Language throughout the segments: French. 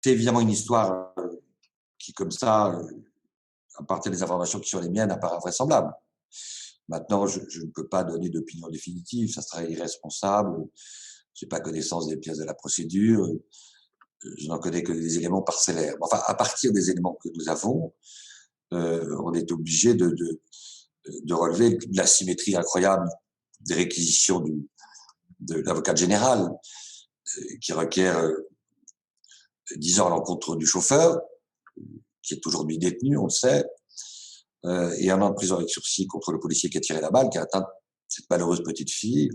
C'est évidemment une histoire qui, comme ça, à partir des informations qui sont les miennes, apparaît vraisemblable. Maintenant, je ne peux pas donner d'opinion définitive, ça serait irresponsable. Je n'ai pas connaissance des pièces de la procédure, je n'en connais que des éléments parcellaires. Enfin, à partir des éléments que nous avons, on est obligé de relever la symétrie incroyable des réquisitions de l'avocat général, qui requiert 10 ans à l'encontre du chauffeur, qui est aujourd'hui détenu, on le sait, et 1 an de prison avec sursis contre le policier qui a tiré la balle, qui a atteint cette malheureuse petite fille,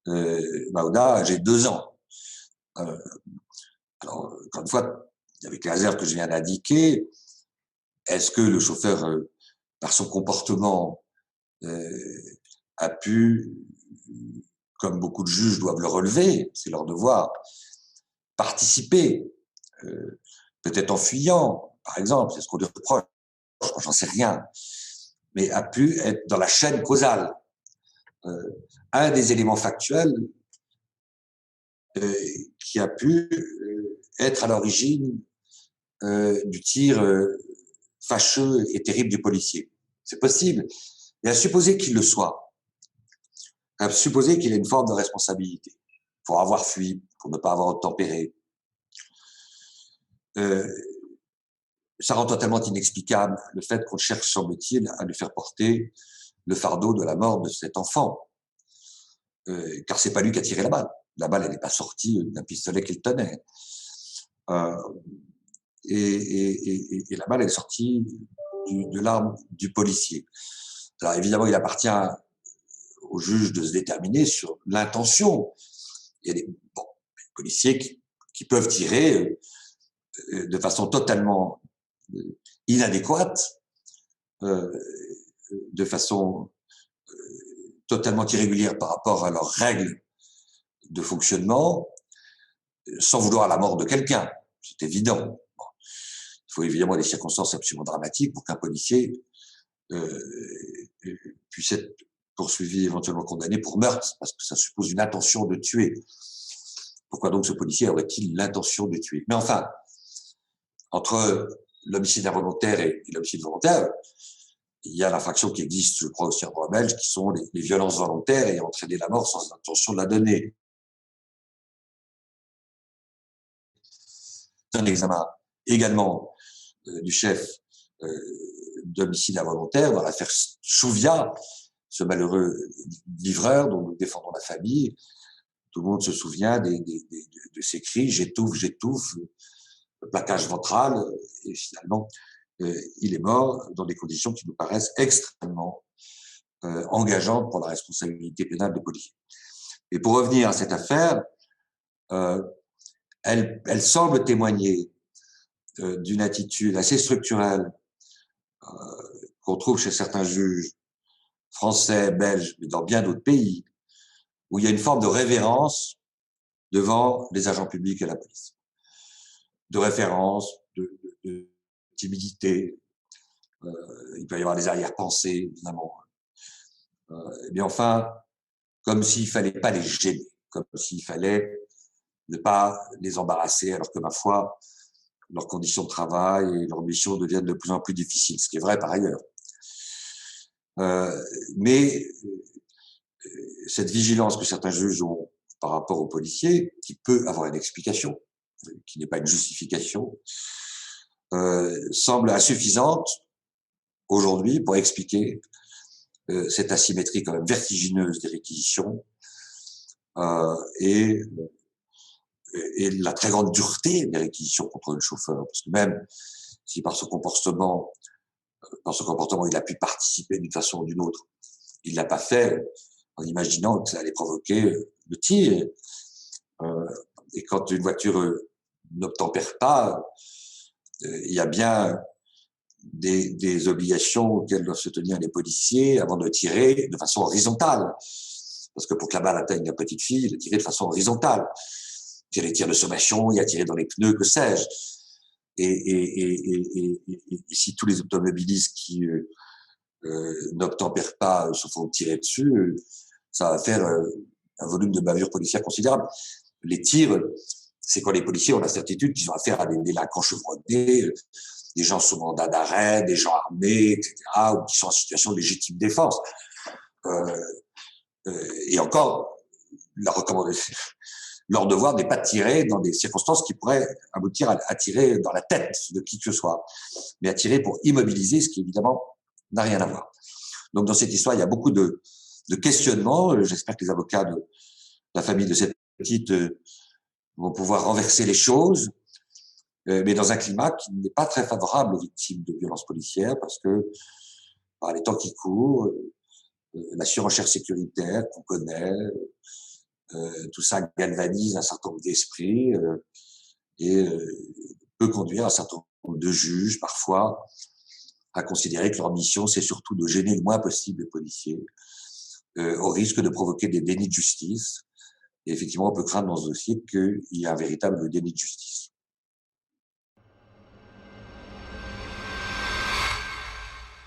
Maouda, âgée de 2 ans. Alors, encore une fois, avec les réserves que je viens d'indiquer, est-ce que le chauffeur, par son comportement, a pu, comme beaucoup de juges doivent le relever, c'est leur devoir, participer, peut-être en fuyant, par exemple, c'est ce qu'on lui reproche, j'en sais rien, mais a pu être dans la chaîne causale. Un des éléments factuels qui a pu être à l'origine du tir fâcheux et terrible du policier. C'est possible. Et à supposer qu'il le soit, à supposer qu'il ait une forme de responsabilité pour avoir fui, pour ne pas avoir obtempéré, ça rend totalement inexplicable le fait qu'on cherche, semble-t-il, à lui faire porter le fardeau de la mort de cet enfant. Car c'est pas lui qui a tiré la balle. La balle, elle n'est pas sortie d'un pistolet qu'il tenait. Et la balle est sortie de l'arme du policier. Alors évidemment, il appartient au juge de se déterminer sur l'intention. Il y a des policiers qui peuvent tirer de façon totalement inadéquate, de façon totalement irrégulière par rapport à leurs règles de fonctionnement, sans vouloir la mort de quelqu'un. C'est évident. Bon. Il faut évidemment des circonstances absolument dramatiques pour qu'un policier puisse être poursuivi, éventuellement condamné pour meurtre, parce que ça suppose une intention de tuer. Pourquoi donc ce policier aurait-il l'intention de tuer? Mais enfin, entre l'homicide involontaire et l'homicide volontaire, il y a l'infraction qui existe, je crois, aussi en droit belge, qui sont les violences volontaires et entraîner la mort sans intention de la donner. Un examen également du chef d'homicide involontaire dans l'affaire Chouvia, ce malheureux livreur dont nous défendons la famille. Tout le monde se souvient de ces cris « j'étouffe, j'étouffe », le plaquage ventral, et finalement, il est mort dans des conditions qui nous paraissent extrêmement engageantes pour la responsabilité pénale des policiers. Et pour revenir à cette affaire, elle semble témoigner d'une attitude assez structurelle qu'on trouve chez certains juges français, belges, mais dans bien d'autres pays, où il y a une forme de révérence devant les agents publics et la police. De référence, de timidité, il peut y avoir des arrière-pensées, évidemment. Mais enfin, comme s'il fallait pas les gêner, comme s'il fallait ne pas les embarrasser, alors que, ma foi, leurs conditions de travail et leurs missions deviennent de plus en plus difficiles, ce qui est vrai par ailleurs. Mais cette vigilance que certains juges ont par rapport aux policiers, qui peut avoir une explication, qui n'est pas une justification, semble insuffisante aujourd'hui pour expliquer cette asymétrie quand même vertigineuse des réquisitions et la très grande dureté des réquisitions contre le chauffeur. Parce que même si par son comportement, il a pu participer d'une façon ou d'une autre, il ne l'a pas fait en imaginant que ça allait provoquer le tir. Et quand une voiture n'obtempère pas, il y a bien des obligations auxquelles doivent se tenir les policiers avant de tirer de façon horizontale. Parce que pour que la balle atteigne la petite fille, il a tiré de façon horizontale. Il y a les tirs de sommation, il y a tiré dans les pneus, que sais-je. Et si tous les automobilistes qui n'obtempèrent pas se font tirer dessus, ça va faire un volume de bavure policière considérable. Les tirs c'est quand les policiers ont la certitude qu'ils ont affaire à des délinquants chevronnés, des gens sous mandat d'arrêt, des gens armés, etc., ou qui sont en situation de légitime défense. Euh, et encore, la recommandation, leur devoir n'est pas de tirer dans des circonstances qui pourraient aboutir à tirer dans la tête de qui que ce soit, mais à tirer pour immobiliser, ce qui évidemment n'a rien à voir. Donc dans cette histoire, il y a beaucoup de questionnements. J'espère que les avocats de la famille de cette petite vont pouvoir renverser les choses, mais dans un climat qui n'est pas très favorable aux victimes de violences policières, parce que par les temps qui courent, la surenchère sécuritaire qu'on connaît, tout ça galvanise un certain nombre d'esprits et peut conduire un certain nombre de juges parfois à considérer que leur mission, c'est surtout de gêner le moins possible les policiers, au risque de provoquer des dénis de justice. Et effectivement, on peut craindre dans ce dossier qu'il y a un véritable déni de justice.